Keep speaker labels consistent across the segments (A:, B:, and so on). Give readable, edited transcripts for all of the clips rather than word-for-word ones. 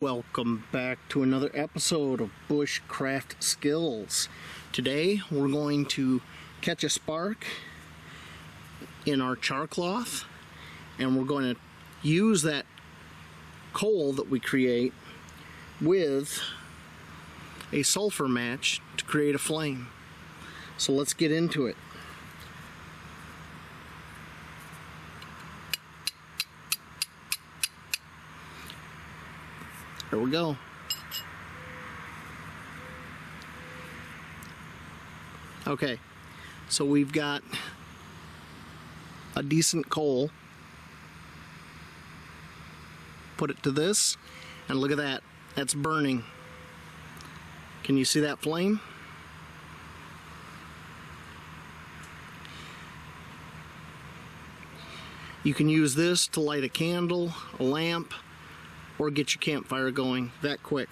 A: Welcome back to another episode of Bushcraft Skills. Today we're going to catch a spark in our char cloth, and we're going to use that coal that we create with a sulfur match to create a flame. So let's get into it. There we go. Okay, so we've got a decent coal. Put it to this, and look at that. That's burning. Can you see that flame? You can use this to light a candle, a lamp, or get your campfire going that quick.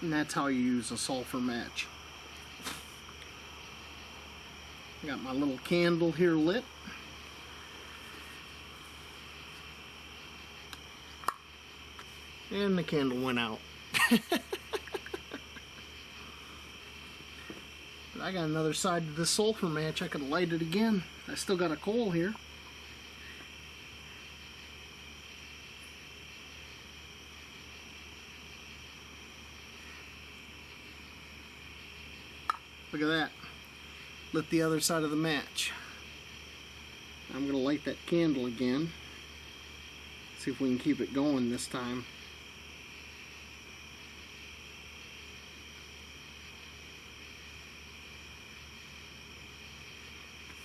A: And that's how you use a sulfur match. Got my little candle here lit. And the candle went out. But I got another side to this sulfur match. I could light it again. I still got a coal here. Look at that. Lit the other side of the match. I'm going to light that candle again. See if we can keep it going this time.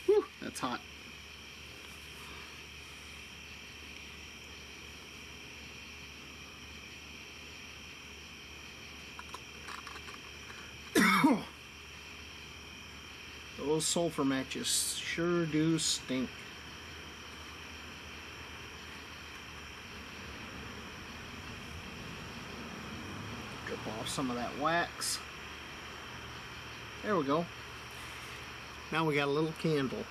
A: Whew, that's hot. Those sulfur matches sure do stink. Drip off some of that wax. There we go. Now we got a little candle.